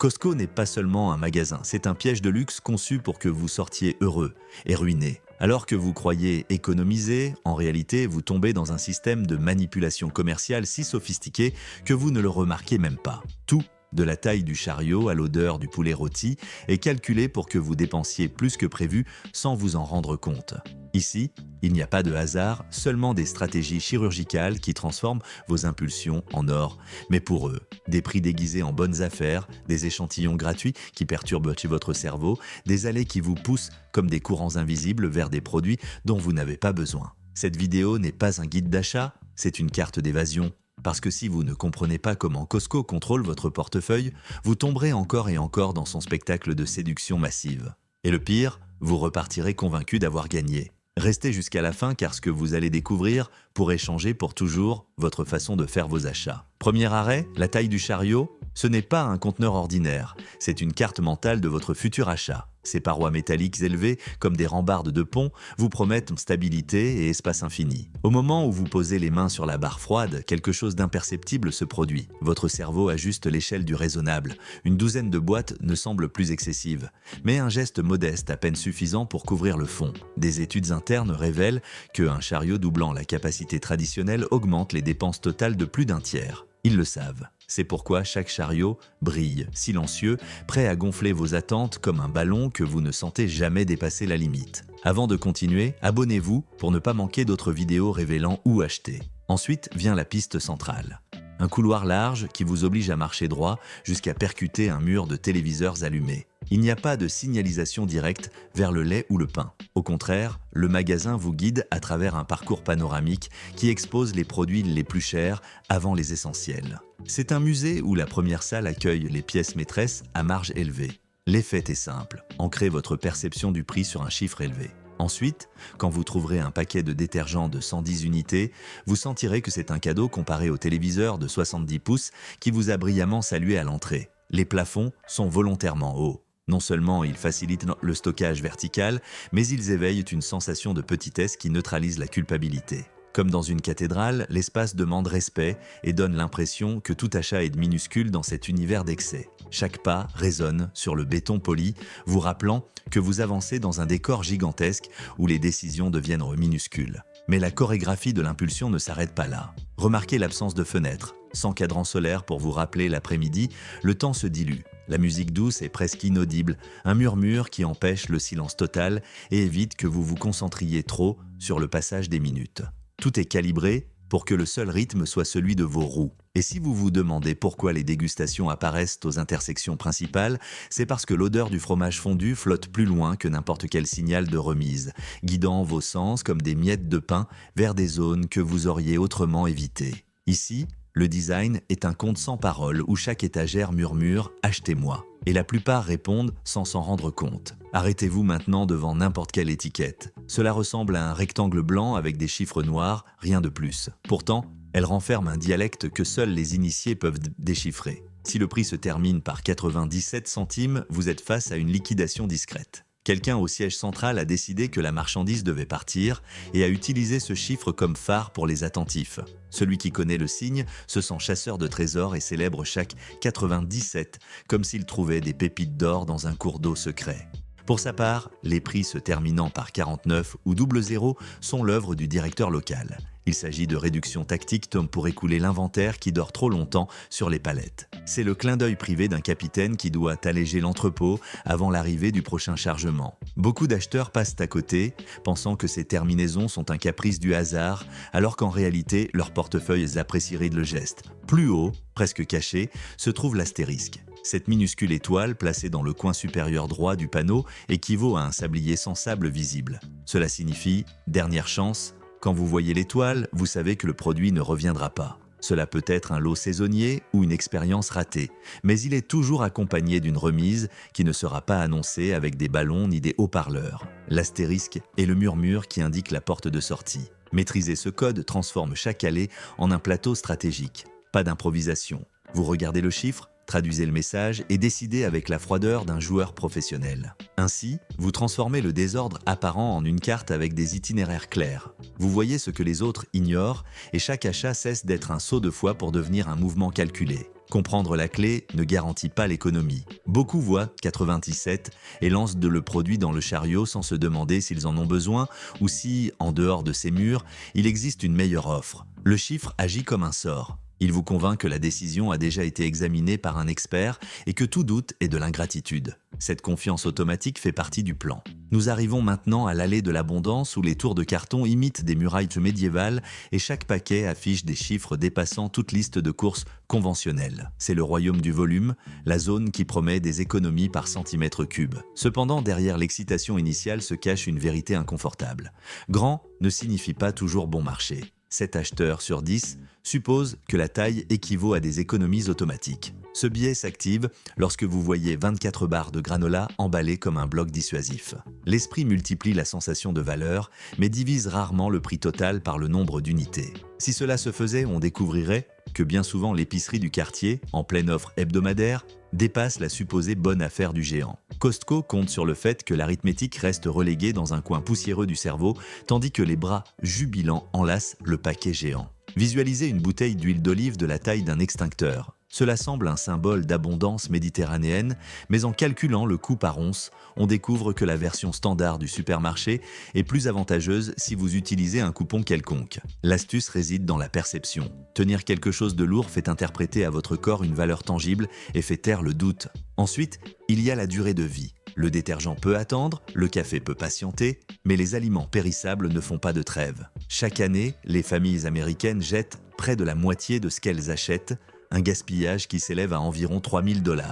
Costco n'est pas seulement un magasin, c'est un piège de luxe conçu pour que vous sortiez heureux et ruiné. Alors que vous croyez économiser, en réalité, vous tombez dans un système de manipulation commerciale si sophistiqué que vous ne le remarquez même pas. Tout, de la taille du chariot à l'odeur du poulet rôti, est calculé pour que vous dépensiez plus que prévu sans vous en rendre compte. Ici, il n'y a pas de hasard, seulement des stratégies chirurgicales qui transforment vos impulsions en or. Mais pour eux, des prix déguisés en bonnes affaires, des échantillons gratuits qui perturbent votre cerveau, des allées qui vous poussent comme des courants invisibles vers des produits dont vous n'avez pas besoin. Cette vidéo n'est pas un guide d'achat, c'est une carte d'évasion. Parce que si vous ne comprenez pas comment Costco contrôle votre portefeuille, vous tomberez encore et encore dans son spectacle de séduction massive. Et le pire, vous repartirez convaincu d'avoir gagné. Restez jusqu'à la fin car ce que vous allez découvrir pourrait changer pour toujours votre façon de faire vos achats. Premier arrêt, la taille du chariot, ce n'est pas un conteneur ordinaire, c'est une carte mentale de votre futur achat. Ces parois métalliques élevées, comme des rambardes de pont, vous promettent stabilité et espace infini. Au moment où vous posez les mains sur la barre froide, quelque chose d'imperceptible se produit. Votre cerveau ajuste l'échelle du raisonnable. Une douzaine de boîtes ne semble plus excessive, mais un geste modeste à peine suffisant pour couvrir le fond. Des études internes révèlent qu'un chariot doublant la capacité traditionnelle augmente les dépenses totales de plus d'un tiers. Ils le savent. C'est pourquoi chaque chariot brille, silencieux, prêt à gonfler vos attentes comme un ballon que vous ne sentez jamais dépasser la limite. Avant de continuer, abonnez-vous pour ne pas manquer d'autres vidéos révélant où acheter. Ensuite vient la piste centrale. Un couloir large qui vous oblige à marcher droit jusqu'à percuter un mur de téléviseurs allumés. Il n'y a pas de signalisation directe vers le lait ou le pain. Au contraire, le magasin vous guide à travers un parcours panoramique qui expose les produits les plus chers avant les essentiels. C'est un musée où la première salle accueille les pièces maîtresses à marge élevée. L'effet est simple, ancrez votre perception du prix sur un chiffre élevé. Ensuite, quand vous trouverez un paquet de détergent de 110 unités, vous sentirez que c'est un cadeau comparé au téléviseur de 70 pouces qui vous a brillamment salué à l'entrée. Les plafonds sont volontairement hauts. Non seulement ils facilitent le stockage vertical, mais ils éveillent une sensation de petitesse qui neutralise la culpabilité. Comme dans une cathédrale, l'espace demande respect et donne l'impression que tout achat est minuscule dans cet univers d'excès. Chaque pas résonne sur le béton poli, vous rappelant que vous avancez dans un décor gigantesque où les décisions deviennent minuscules. Mais la chorégraphie de l'impulsion ne s'arrête pas là. Remarquez l'absence de fenêtres. Sans cadran solaire pour vous rappeler l'après-midi, le temps se dilue. La musique douce est presque inaudible, un murmure qui empêche le silence total et évite que vous vous concentriez trop sur le passage des minutes. Tout est calibré pour que le seul rythme soit celui de vos roues. Et si vous vous demandez pourquoi les dégustations apparaissent aux intersections principales, c'est parce que l'odeur du fromage fondu flotte plus loin que n'importe quel signal de remise, guidant vos sens comme des miettes de pain vers des zones que vous auriez autrement évitées. Ici, le design est un conte sans parole où chaque étagère murmure « Achetez-moi ». Et la plupart répondent sans s'en rendre compte. Arrêtez-vous maintenant devant n'importe quelle étiquette. Cela ressemble à un rectangle blanc avec des chiffres noirs, rien de plus. Pourtant, elle renferme un dialecte que seuls les initiés peuvent déchiffrer. Si le prix se termine par 97 centimes, vous êtes face à une liquidation discrète. Quelqu'un au siège central a décidé que la marchandise devait partir et a utilisé ce chiffre comme phare pour les attentifs. Celui qui connaît le signe se sent chasseur de trésors et célèbre chaque 97 comme s'il trouvait des pépites d'or dans un cours d'eau secret. Pour sa part, les prix se terminant par 49 ou 00 sont l'œuvre du directeur local. Il s'agit de réductions tactiques pour écouler l'inventaire qui dort trop longtemps sur les palettes. C'est le clin d'œil privé d'un capitaine qui doit alléger l'entrepôt avant l'arrivée du prochain chargement. Beaucoup d'acheteurs passent à côté, pensant que ces terminaisons sont un caprice du hasard, alors qu'en réalité, leurs portefeuilles apprécieraient le geste. Plus haut, presque caché, se trouve l'astérisque. Cette minuscule étoile, placée dans le coin supérieur droit du panneau, équivaut à un sablier sans sable visible. Cela signifie « dernière chance ». Quand vous voyez l'étoile, vous savez que le produit ne reviendra pas. Cela peut être un lot saisonnier ou une expérience ratée, mais il est toujours accompagné d'une remise qui ne sera pas annoncée avec des ballons ni des haut-parleurs. L'astérisque est le murmure qui indique la porte de sortie. Maîtriser ce code transforme chaque allée en un plateau stratégique. Pas d'improvisation. Vous regardez le chiffre, traduisez le message et décidez avec la froideur d'un joueur professionnel. Ainsi, vous transformez le désordre apparent en une carte avec des itinéraires clairs. Vous voyez ce que les autres ignorent et chaque achat cesse d'être un saut de foi pour devenir un mouvement calculé. Comprendre la clé ne garantit pas l'économie. Beaucoup voient 97 et lancent le produit dans le chariot sans se demander s'ils en ont besoin ou si, en dehors de ces murs, il existe une meilleure offre. Le chiffre agit comme un sort. Il vous convainc que la décision a déjà été examinée par un expert et que tout doute est de l'ingratitude. Cette confiance automatique fait partie du plan. Nous arrivons maintenant à l'allée de l'abondance où les tours de carton imitent des murailles médiévales et chaque paquet affiche des chiffres dépassant toute liste de courses conventionnelle. C'est le royaume du volume, la zone qui promet des économies par centimètre cube. Cependant, derrière l'excitation initiale se cache une vérité inconfortable. Grand ne signifie pas toujours bon marché. 7 acheteurs sur 10 supposent que la taille équivaut à des économies automatiques. Ce biais s'active lorsque vous voyez 24 barres de granola emballées comme un bloc dissuasif. L'esprit multiplie la sensation de valeur, mais divise rarement le prix total par le nombre d'unités. Si cela se faisait, on découvrirait que bien souvent l'épicerie du quartier, en pleine offre hebdomadaire, dépasse la supposée bonne affaire du géant. Costco compte sur le fait que l'arithmétique reste reléguée dans un coin poussiéreux du cerveau, tandis que les bras jubilants enlacent le paquet géant. Visualisez une bouteille d'huile d'olive de la taille d'un extincteur. Cela semble un symbole d'abondance méditerranéenne, mais en calculant le coût par once, on découvre que la version standard du supermarché est plus avantageuse si vous utilisez un coupon quelconque. L'astuce réside dans la perception. Tenir quelque chose de lourd fait interpréter à votre corps une valeur tangible et fait taire le doute. Ensuite, il y a la durée de vie. Le détergent peut attendre, le café peut patienter, mais les aliments périssables ne font pas de trêve. Chaque année, les familles américaines jettent près de la moitié de ce qu'elles achètent, un gaspillage qui s'élève à environ 3 000 $.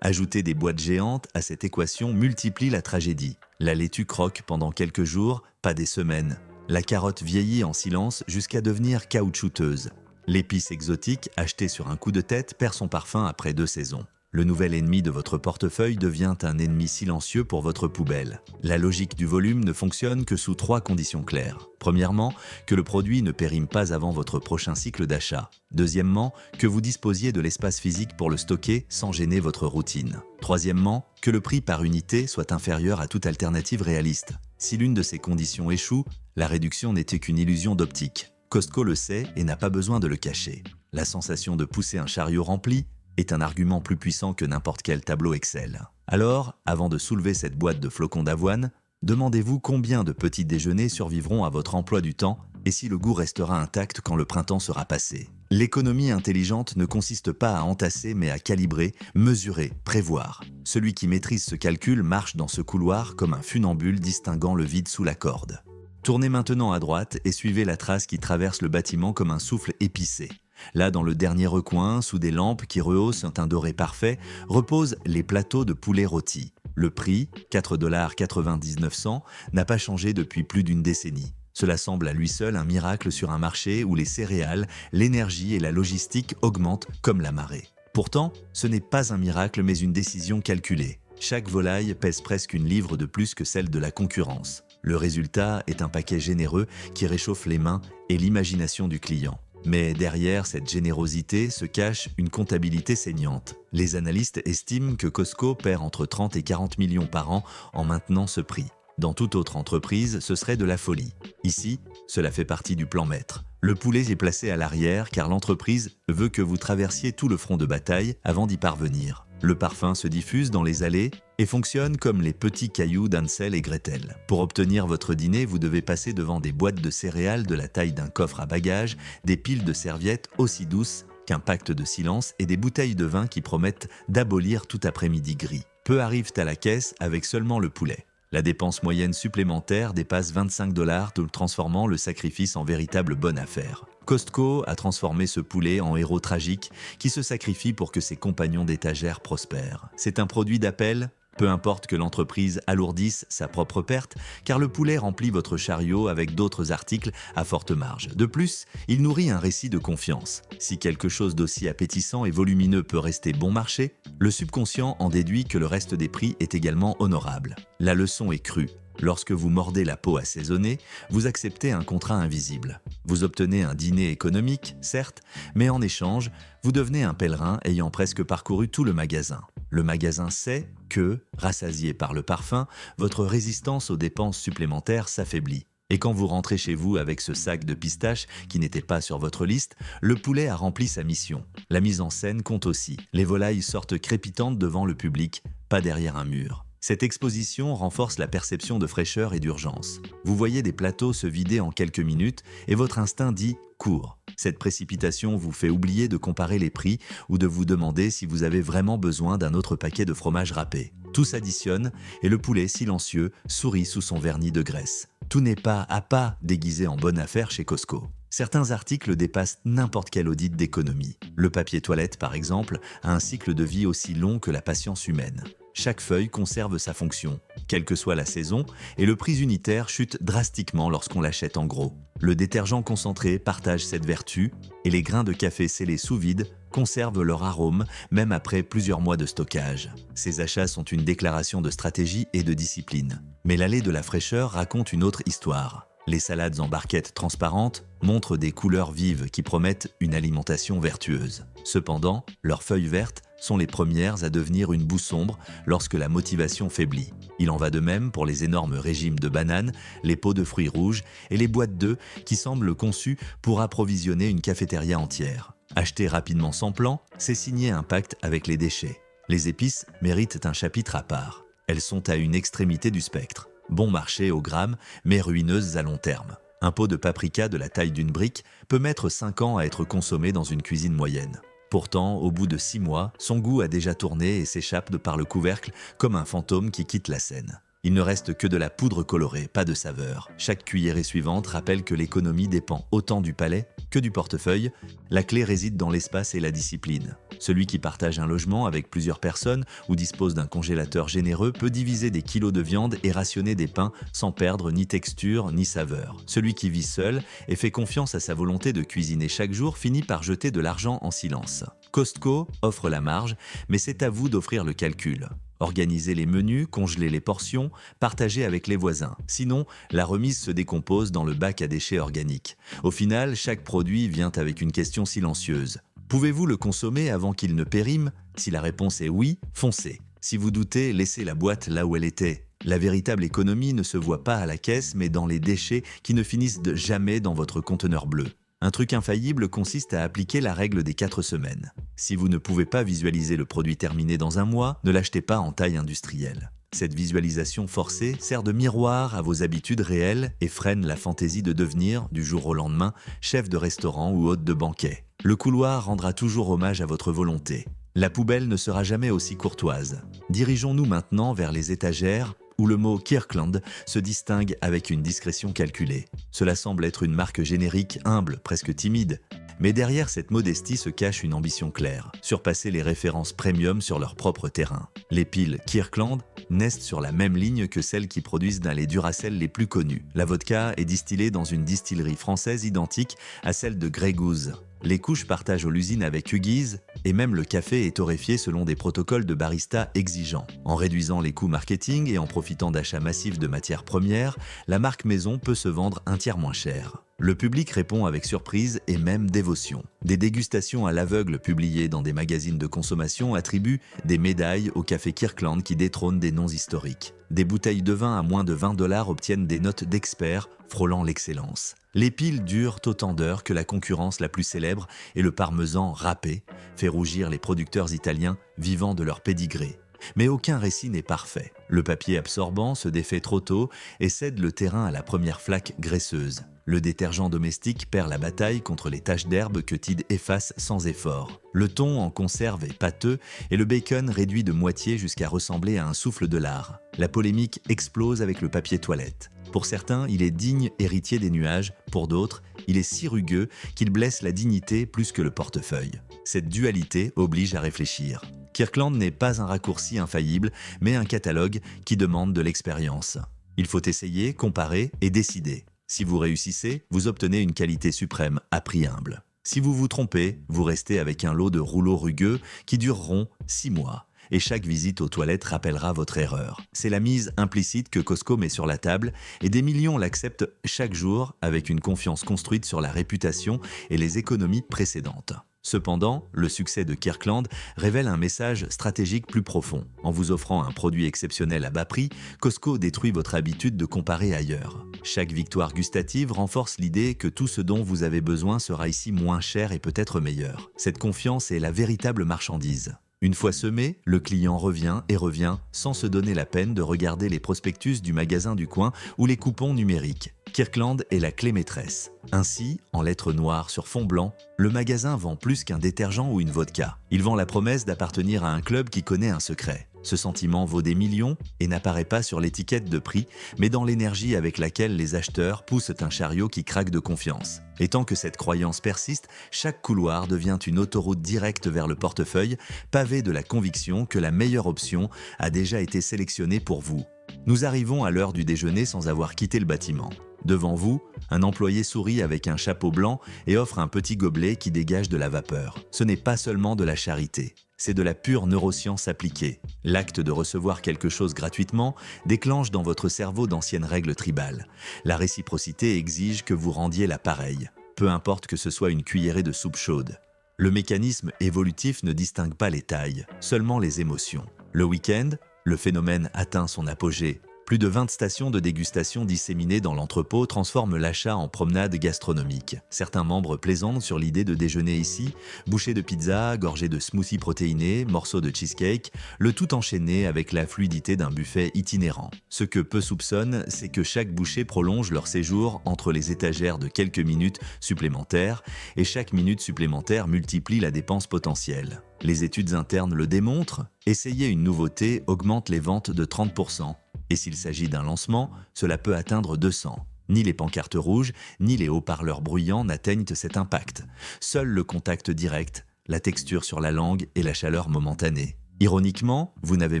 Ajouter des boîtes géantes à cette équation multiplie la tragédie. La laitue croque pendant quelques jours, pas des semaines. La carotte vieillit en silence jusqu'à devenir caoutchouteuse. L'épice exotique, achetée sur un coup de tête, perd son parfum après 2 saisons. Le nouvel ennemi de votre portefeuille devient un ennemi silencieux pour votre poubelle. La logique du volume ne fonctionne que sous 3 conditions claires. Premièrement, que le produit ne périme pas avant votre prochain cycle d'achat. Deuxièmement, que vous disposiez de l'espace physique pour le stocker sans gêner votre routine. Troisièmement, que le prix par unité soit inférieur à toute alternative réaliste. Si l'une de ces conditions échoue, la réduction n'était qu'une illusion d'optique. Costco le sait et n'a pas besoin de le cacher. La sensation de pousser un chariot rempli est un argument plus puissant que n'importe quel tableau Excel. Alors, avant de soulever cette boîte de flocons d'avoine, demandez-vous combien de petits déjeuners survivront à votre emploi du temps et si le goût restera intact quand le printemps sera passé. L'économie intelligente ne consiste pas à entasser mais à calibrer, mesurer, prévoir. Celui qui maîtrise ce calcul marche dans ce couloir comme un funambule distinguant le vide sous la corde. Tournez maintenant à droite et suivez la trace qui traverse le bâtiment comme un souffle épicé. Là, dans le dernier recoin, sous des lampes qui rehaussent un doré parfait, reposent les plateaux de poulet rôti. Le prix, 4,99 $, n'a pas changé depuis plus d'une décennie. Cela semble à lui seul un miracle sur un marché où les céréales, l'énergie et la logistique augmentent comme la marée. Pourtant, ce n'est pas un miracle mais une décision calculée. Chaque volaille pèse presque 1 livre de plus que celle de la concurrence. Le résultat est un paquet généreux qui réchauffe les mains et l'imagination du client. Mais derrière cette générosité se cache une comptabilité saignante. Les analystes estiment que Costco perd entre 30 et 40 millions par an en maintenant ce prix. Dans toute autre entreprise, ce serait de la folie. Ici, cela fait partie du plan maître. Le poulet est placé à l'arrière car l'entreprise veut que vous traversiez tout le front de bataille avant d'y parvenir. Le parfum se diffuse dans les allées et fonctionne comme les petits cailloux d'Hansel et Gretel. Pour obtenir votre dîner, vous devez passer devant des boîtes de céréales de la taille d'un coffre à bagages, des piles de serviettes aussi douces qu'un pacte de silence et des bouteilles de vin qui promettent d'abolir tout après-midi gris. Peu arrivent à la caisse avec seulement le poulet. La dépense moyenne supplémentaire dépasse 25 $, transformant le sacrifice en véritable bonne affaire. Costco a transformé ce poulet en héros tragique qui se sacrifie pour que ses compagnons d'étagère prospèrent. C'est un produit d'appel, peu importe que l'entreprise alourdisse sa propre perte, car le poulet remplit votre chariot avec d'autres articles à forte marge. De plus, il nourrit un récit de confiance. Si quelque chose d'aussi appétissant et volumineux peut rester bon marché, le subconscient en déduit que le reste des prix est également honorable. La leçon est crue. Lorsque vous mordez la peau assaisonnée, vous acceptez un contrat invisible. Vous obtenez un dîner économique, certes, mais en échange, vous devenez un pèlerin ayant presque parcouru tout le magasin. Le magasin sait que, rassasié par le parfum, votre résistance aux dépenses supplémentaires s'affaiblit. Et quand vous rentrez chez vous avec ce sac de pistaches qui n'était pas sur votre liste, le poulet a rempli sa mission. La mise en scène compte aussi. Les volailles sortent crépitantes devant le public, pas derrière un mur. Cette exposition renforce la perception de fraîcheur et d'urgence. Vous voyez des plateaux se vider en quelques minutes et votre instinct dit « cours ». Cette précipitation vous fait oublier de comparer les prix ou de vous demander si vous avez vraiment besoin d'un autre paquet de fromage râpé. Tout s'additionne et le poulet silencieux sourit sous son vernis de graisse. Tout n'est pas à pas déguisé en bonne affaire chez Costco. Certains articles dépassent n'importe quel audit d'économie. Le papier toilette, par exemple, a un cycle de vie aussi long que la patience humaine. Chaque feuille conserve sa fonction, quelle que soit la saison, et le prix unitaire chute drastiquement lorsqu'on l'achète en gros. Le détergent concentré partage cette vertu, et les grains de café scellés sous vide conservent leur arôme même après plusieurs mois de stockage. Ces achats sont une déclaration de stratégie et de discipline. Mais l'allée de la fraîcheur raconte une autre histoire. Les salades en barquettes transparentes montrent des couleurs vives qui promettent une alimentation vertueuse. Cependant, leurs feuilles vertes sont les premières à devenir une boue sombre lorsque la motivation faiblit. Il en va de même pour les énormes régimes de bananes, les pots de fruits rouges et les boîtes d'œufs qui semblent conçues pour approvisionner une cafétéria entière. Acheter rapidement sans plan, c'est signer un pacte avec les déchets. Les épices méritent un chapitre à part. Elles sont à une extrémité du spectre. Bon marché au gramme, mais ruineuses à long terme. Un pot de paprika de la taille d'une brique peut mettre 5 ans à être consommé dans une cuisine moyenne. Pourtant, au bout de 6 mois, son goût a déjà tourné et s'échappe de par le couvercle comme un fantôme qui quitte la scène. Il ne reste que de la poudre colorée, pas de saveur. Chaque cuillerée suivante rappelle que l'économie dépend autant du palais que du portefeuille. La clé réside dans l'espace et la discipline. Celui qui partage un logement avec plusieurs personnes ou dispose d'un congélateur généreux peut diviser des kilos de viande et rationner des pains sans perdre ni texture ni saveur. Celui qui vit seul et fait confiance à sa volonté de cuisiner chaque jour finit par jeter de l'argent en silence. Costco offre la marge, mais c'est à vous d'offrir le calcul. Organisez les menus, congelez les portions, partagez avec les voisins. Sinon, la remise se décompose dans le bac à déchets organiques. Au final, chaque produit vient avec une question silencieuse. Pouvez-vous le consommer avant qu'il ne périme? Si la réponse est oui, foncez. Si vous doutez, laissez la boîte là où elle était. La véritable économie ne se voit pas à la caisse, mais dans les déchets qui ne finissent jamais dans votre conteneur bleu. Un truc infaillible consiste à appliquer la règle des 4 semaines. Si vous ne pouvez pas visualiser le produit terminé dans un mois, ne l'achetez pas en taille industrielle. Cette visualisation forcée sert de miroir à vos habitudes réelles et freine la fantaisie de devenir, du jour au lendemain, chef de restaurant ou hôte de banquet. Le couloir rendra toujours hommage à votre volonté. La poubelle ne sera jamais aussi courtoise. Dirigeons-nous maintenant vers les étagères, où le mot Kirkland se distingue avec une discrétion calculée. Cela semble être une marque générique humble, presque timide. Mais derrière cette modestie se cache une ambition claire, surpasser les références premium sur leur propre terrain. Les piles Kirkland naissent sur la même ligne que celles qui produisent dans les Duracell les plus connus. La vodka est distillée dans une distillerie française identique à celle de Grey Goose. Les couches partagent l'usine avec Huggies et même le café est torréfié selon des protocoles de barista exigeants. En réduisant les coûts marketing et en profitant d'achats massifs de matières premières, la marque maison peut se vendre un tiers moins cher. Le public répond avec surprise et même dévotion. Des dégustations à l'aveugle publiées dans des magazines de consommation attribuent des médailles au café Kirkland qui détrône des noms historiques. Des bouteilles de vin à moins de 20 $ obtiennent des notes d'experts frôlant l'excellence. Les piles durent autant d'heures que la concurrence la plus célèbre et le parmesan râpé fait rougir les producteurs italiens vivant de leur pédigré. Mais aucun récit n'est parfait. Le papier absorbant se défait trop tôt et cède le terrain à la première flaque graisseuse. Le détergent domestique perd la bataille contre les taches d'herbe que Tide efface sans effort. Le thon en conserve est pâteux et le bacon réduit de moitié jusqu'à ressembler à un souffle de lard. La polémique explose avec le papier toilette. Pour certains, il est digne héritier des nuages, pour d'autres, il est si rugueux qu'il blesse la dignité plus que le portefeuille. Cette dualité oblige à réfléchir. Kirkland n'est pas un raccourci infaillible, mais un catalogue qui demande de l'expérience. Il faut essayer, comparer et décider. Si vous réussissez, vous obtenez une qualité suprême à prix humble. Si vous vous trompez, vous restez avec un lot de rouleaux rugueux qui dureront 6 mois. Et chaque visite aux toilettes rappellera votre erreur. C'est la mise implicite que Costco met sur la table et des millions l'acceptent chaque jour avec une confiance construite sur la réputation et les économies précédentes. Cependant, le succès de Kirkland révèle un message stratégique plus profond. En vous offrant un produit exceptionnel à bas prix, Costco détruit votre habitude de comparer ailleurs. Chaque victoire gustative renforce l'idée que tout ce dont vous avez besoin sera ici moins cher et peut-être meilleur. Cette confiance est la véritable marchandise. Une fois semé, le client revient et revient sans se donner la peine de regarder les prospectus du magasin du coin ou les coupons numériques. Kirkland est la clé maîtresse. Ainsi, en lettres noires sur fond blanc, le magasin vend plus qu'un détergent ou une vodka. Il vend la promesse d'appartenir à un club qui connaît un secret. Ce sentiment vaut des millions et n'apparaît pas sur l'étiquette de prix, mais dans l'énergie avec laquelle les acheteurs poussent un chariot qui craque de confiance. Et tant que cette croyance persiste, chaque couloir devient une autoroute directe vers le portefeuille, pavée de la conviction que la meilleure option a déjà été sélectionnée pour vous. Nous arrivons à l'heure du déjeuner sans avoir quitté le bâtiment. Devant vous, un employé sourit avec un chapeau blanc et offre un petit gobelet qui dégage de la vapeur. Ce n'est pas seulement de la charité, c'est de la pure neuroscience appliquée. L'acte de recevoir quelque chose gratuitement déclenche dans votre cerveau d'anciennes règles tribales. La réciprocité exige que vous rendiez la pareille, peu importe que ce soit une cuillerée de soupe chaude. Le mécanisme évolutif ne distingue pas les tailles, seulement les émotions. Le week-end, le phénomène atteint son apogée. Plus de 20 stations de dégustation disséminées dans l'entrepôt transforment l'achat en promenade gastronomique. Certains membres plaisantent sur l'idée de déjeuner ici, bouchées de pizza, gorgées de smoothies protéinés, morceaux de cheesecake, le tout enchaîné avec la fluidité d'un buffet itinérant. Ce que peu soupçonnent, c'est que chaque bouchée prolonge leur séjour entre les étagères de quelques minutes supplémentaires, et chaque minute supplémentaire multiplie la dépense potentielle. Les études internes le démontrent, essayer une nouveauté augmente les ventes de 30%. Et s'il s'agit d'un lancement, cela peut atteindre 200. Ni les pancartes rouges, ni les haut-parleurs bruyants n'atteignent cet impact. Seul le contact direct, la texture sur la langue et la chaleur momentanée. Ironiquement, vous n'avez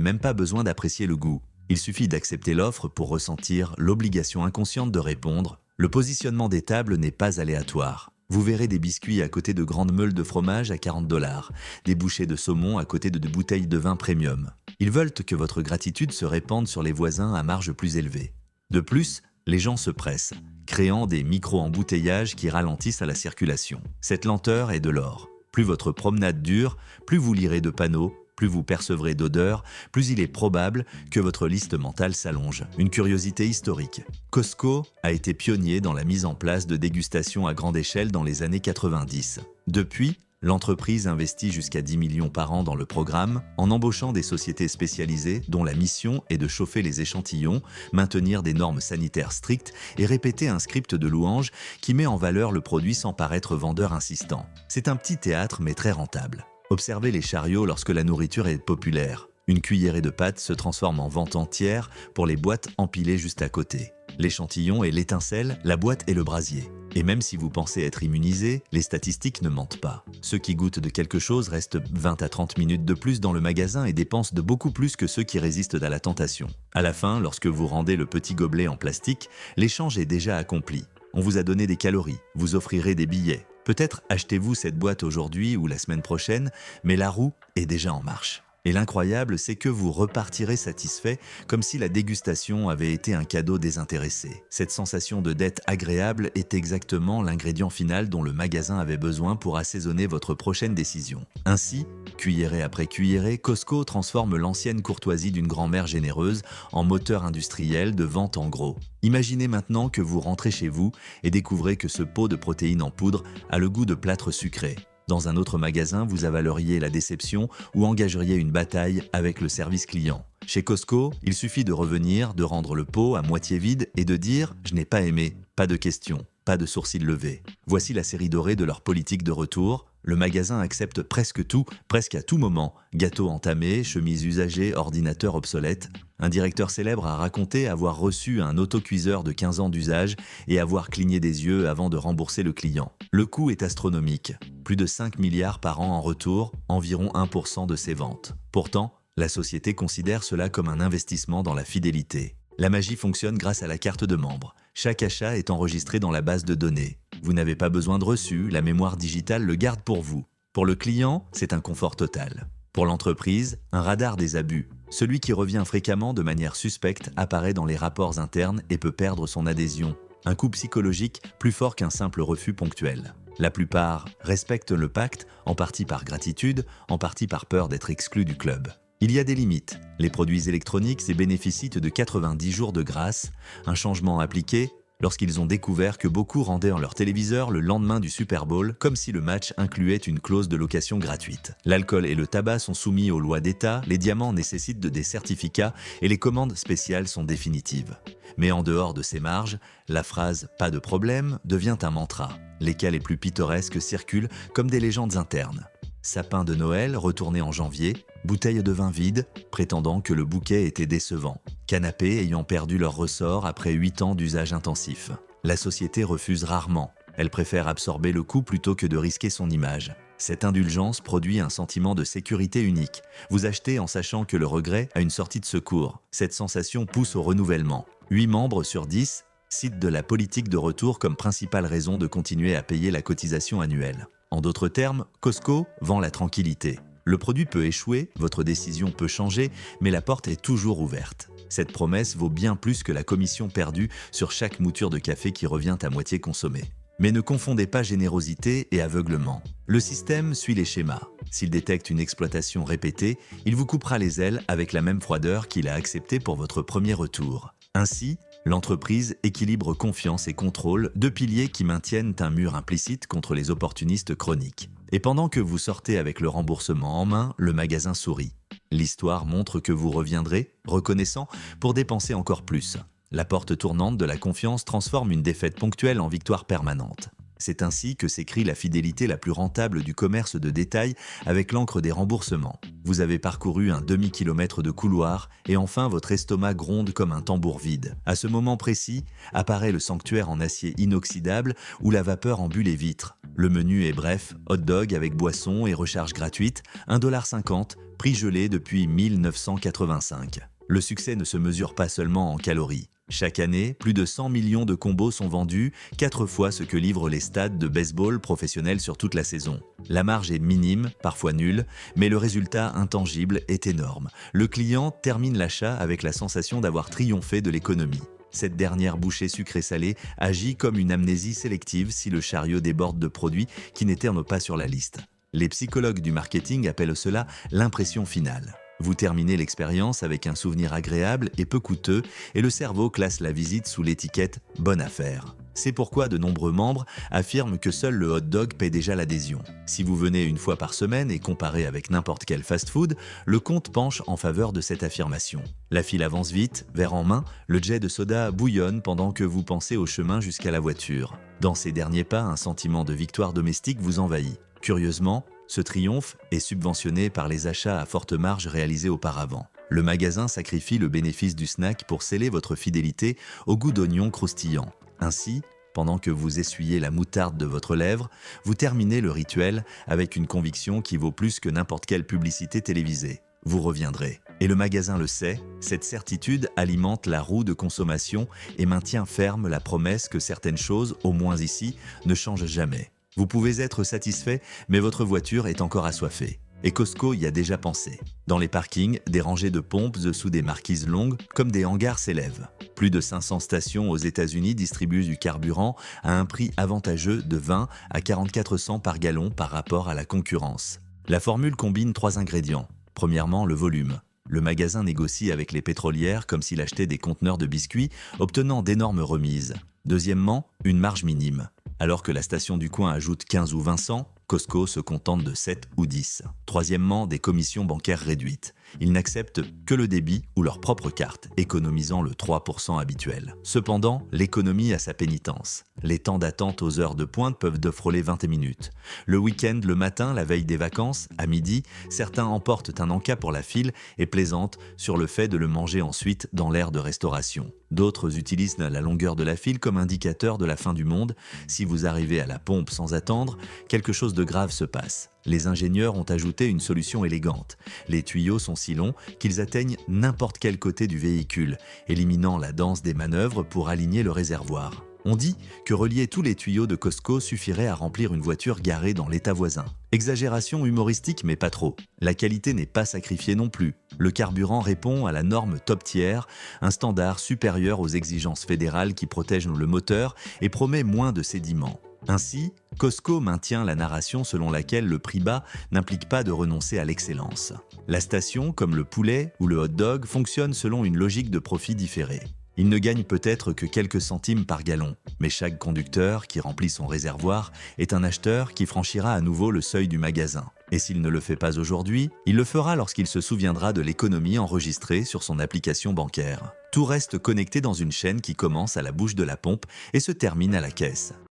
même pas besoin d'apprécier le goût. Il suffit d'accepter l'offre pour ressentir l'obligation inconsciente de répondre. Le positionnement des tables n'est pas aléatoire. Vous verrez des biscuits à côté de grandes meules de fromage à 40$, des bouchées de saumon à côté de bouteilles de vin premium. Ils veulent que votre gratitude se répande sur les voisins à marge plus élevée. De plus, les gens se pressent, créant des micro-embouteillages qui ralentissent à la circulation. Cette lenteur est de l'or. Plus votre promenade dure, plus vous lirez de panneaux, plus vous percevrez d'odeurs, plus il est probable que votre liste mentale s'allonge. Une curiosité historique. Costco a été pionnier dans la mise en place de dégustations à grande échelle dans les années 90. Depuis, l'entreprise investit jusqu'à 10 millions par an dans le programme, en embauchant des sociétés spécialisées dont la mission est de chauffer les échantillons, maintenir des normes sanitaires strictes et répéter un script de louanges qui met en valeur le produit sans paraître vendeur insistant. C'est un petit théâtre mais très rentable. Observez les chariots lorsque la nourriture est populaire. Une cuillerée de pâtes se transforme en vente entière pour les boîtes empilées juste à côté. L'échantillon est l'étincelle, la boîte est le brasier. Et même si vous pensez être immunisé, les statistiques ne mentent pas. Ceux qui goûtent de quelque chose restent 20 à 30 minutes de plus dans le magasin et dépensent de beaucoup plus que ceux qui résistent à la tentation. À la fin, lorsque vous rendez le petit gobelet en plastique, l'échange est déjà accompli. On vous a donné des calories, vous offrirez des billets. Peut-être achetez-vous cette boîte aujourd'hui ou la semaine prochaine, mais la roue est déjà en marche. Et l'incroyable, c'est que vous repartirez satisfait comme si la dégustation avait été un cadeau désintéressé. Cette sensation de dette agréable est exactement l'ingrédient final dont le magasin avait besoin pour assaisonner votre prochaine décision. Ainsi, cuillerée après cuillerée, Costco transforme l'ancienne courtoisie d'une grand-mère généreuse en moteur industriel de vente en gros. Imaginez maintenant que vous rentrez chez vous et découvrez que ce pot de protéines en poudre a le goût de plâtre sucré. Dans un autre magasin, vous avaleriez la déception ou engageriez une bataille avec le service client. Chez Costco, il suffit de revenir, de rendre le pot à moitié vide et de dire « je n'ai pas aimé ». Pas de questions, pas de sourcils levés. Voici la série dorée de leur politique de retour. Le magasin accepte presque tout, presque à tout moment. Gâteaux entamés, chemises usagées, ordinateurs obsolètes. Un directeur célèbre a raconté avoir reçu un autocuiseur de 15 ans d'usage et avoir cligné des yeux avant de rembourser le client. Le coût est astronomique. Plus de 5 milliards par an en retour, environ 1% de ses ventes. Pourtant, la société considère cela comme un investissement dans la fidélité. La magie fonctionne grâce à la carte de membre. Chaque achat est enregistré dans la base de données. Vous n'avez pas besoin de reçu, la mémoire digitale le garde pour vous. Pour le client, c'est un confort total. Pour l'entreprise, un radar des abus. Celui qui revient fréquemment de manière suspecte apparaît dans les rapports internes et peut perdre son adhésion. Un coup psychologique plus fort qu'un simple refus ponctuel. La plupart respectent le pacte, en partie par gratitude, en partie par peur d'être exclus du club. Il y a des limites. Les produits électroniques bénéficient de 90 jours de grâce, un changement appliqué lorsqu'ils ont découvert que beaucoup rendaient leur téléviseur le lendemain du Super Bowl, comme si le match incluait une clause de location gratuite. L'alcool et le tabac sont soumis aux lois d'État, les diamants nécessitent des certificats et les commandes spéciales sont définitives. Mais en dehors de ces marges, la phrase « pas de problème » devient un mantra. Les cas les plus pittoresques circulent comme des légendes internes. Sapin de Noël retourné en janvier, bouteilles de vin vides, prétendant que le bouquet était décevant, canapés ayant perdu leur ressort après 8 ans d'usage intensif. La société refuse rarement, elle préfère absorber le coût plutôt que de risquer son image. Cette indulgence produit un sentiment de sécurité unique. Vous achetez en sachant que le regret a une sortie de secours. Cette sensation pousse au renouvellement. 8 membres sur 10 citent de la politique de retour comme principale raison de continuer à payer la cotisation annuelle. En d'autres termes, Costco vend la tranquillité. Le produit peut échouer, votre décision peut changer, mais la porte est toujours ouverte. Cette promesse vaut bien plus que la commission perdue sur chaque mouture de café qui revient à moitié consommée. Mais ne confondez pas générosité et aveuglement. Le système suit les schémas. S'il détecte une exploitation répétée, il vous coupera les ailes avec la même froideur qu'il a acceptée pour votre premier retour. Ainsi, l'entreprise équilibre confiance et contrôle, deux piliers qui maintiennent un mur implicite contre les opportunistes chroniques. Et pendant que vous sortez avec le remboursement en main, le magasin sourit. L'histoire montre que vous reviendrez, reconnaissant, pour dépenser encore plus. La porte tournante de la confiance transforme une défaite ponctuelle en victoire permanente. C'est ainsi que s'écrit la fidélité la plus rentable du commerce de détail avec l'encre des remboursements. Vous avez parcouru un demi-kilomètre de couloir et enfin votre estomac gronde comme un tambour vide. À ce moment précis, apparaît le sanctuaire en acier inoxydable où la vapeur embue les vitres. Le menu est bref, hot dog avec boisson et recharge gratuite, 1,50 $, prix gelé depuis 1985. Le succès ne se mesure pas seulement en calories. Chaque année, plus de 100 millions de combos sont vendus, 4 fois ce que livrent les stades de baseball professionnels sur toute la saison. La marge est minime, parfois nulle, mais le résultat intangible est énorme. Le client termine l'achat avec la sensation d'avoir triomphé de l'économie. Cette dernière bouchée sucrée-salée agit comme une amnésie sélective si le chariot déborde de produits qui n'étaient pas sur la liste. Les psychologues du marketing appellent cela l'impression finale. Vous terminez l'expérience avec un souvenir agréable et peu coûteux et le cerveau classe la visite sous l'étiquette « bonne affaire ». C'est pourquoi de nombreux membres affirment que seul le hot dog paie déjà l'adhésion. Si vous venez une fois par semaine et comparez avec n'importe quel fast-food, le compte penche en faveur de cette affirmation. La file avance vite, verre en main, le jet de soda bouillonne pendant que vous pensez au chemin jusqu'à la voiture. Dans ces derniers pas, un sentiment de victoire domestique vous envahit. Curieusement, ce triomphe est subventionné par les achats à forte marge réalisés auparavant. Le magasin sacrifie le bénéfice du snack pour sceller votre fidélité au goût d'oignon croustillant. Ainsi, pendant que vous essuyez la moutarde de votre lèvre, vous terminez le rituel avec une conviction qui vaut plus que n'importe quelle publicité télévisée. Vous reviendrez. Et le magasin le sait, cette certitude alimente la roue de consommation et maintient ferme la promesse que certaines choses, au moins ici, ne changent jamais. Vous pouvez être satisfait, mais votre voiture est encore assoiffée. Et Costco y a déjà pensé. Dans les parkings, des rangées de pompes sous des marquises longues, comme des hangars s'élèvent. Plus de 500 stations aux États-Unis distribuent du carburant à un prix avantageux de 20 à 44 cents par gallon par rapport à la concurrence. La formule combine 3 ingrédients. Premièrement, le volume. Le magasin négocie avec les pétrolières comme s'il achetait des conteneurs de biscuits, obtenant d'énormes remises. Deuxièmement, une marge minime. Alors que la station du coin ajoute 15 ou 20 cents, Costco se contente de 7 ou 10. Troisièmement, des commissions bancaires réduites. Ils n'acceptent que le débit ou leur propre carte, économisant le 3% habituel. Cependant, l'économie a sa pénitence. Les temps d'attente aux heures de pointe peuvent frôler 20 minutes. Le week-end, le matin, la veille des vacances, à midi, certains emportent un encas pour la file et plaisantent sur le fait de le manger ensuite dans l'aire de restauration. D'autres utilisent la longueur de la file comme indicateur de la fin du monde. Si vous arrivez à la pompe sans attendre, quelque chose de grave se passe. Les ingénieurs ont ajouté une solution élégante. Les tuyaux sont si longs qu'ils atteignent n'importe quel côté du véhicule, éliminant la danse des manœuvres pour aligner le réservoir. On dit que relier tous les tuyaux de Costco suffirait à remplir une voiture garée dans l'état voisin. Exagération humoristique mais pas trop. La qualité n'est pas sacrifiée non plus. Le carburant répond à la norme top tier, un standard supérieur aux exigences fédérales qui protègent le moteur et promet moins de sédiments. Ainsi, Costco maintient la narration selon laquelle le prix bas n'implique pas de renoncer à l'excellence. La station, comme le poulet ou le hot dog, fonctionne selon une logique de profit différée. Il ne gagne peut-être que quelques centimes par gallon, mais chaque conducteur qui remplit son réservoir est un acheteur qui franchira à nouveau le seuil du magasin. Et s'il ne le fait pas aujourd'hui, il le fera lorsqu'il se souviendra de l'économie enregistrée sur son application bancaire. Tout reste connecté dans une chaîne qui commence à la bouche de la pompe et se termine à la caisse.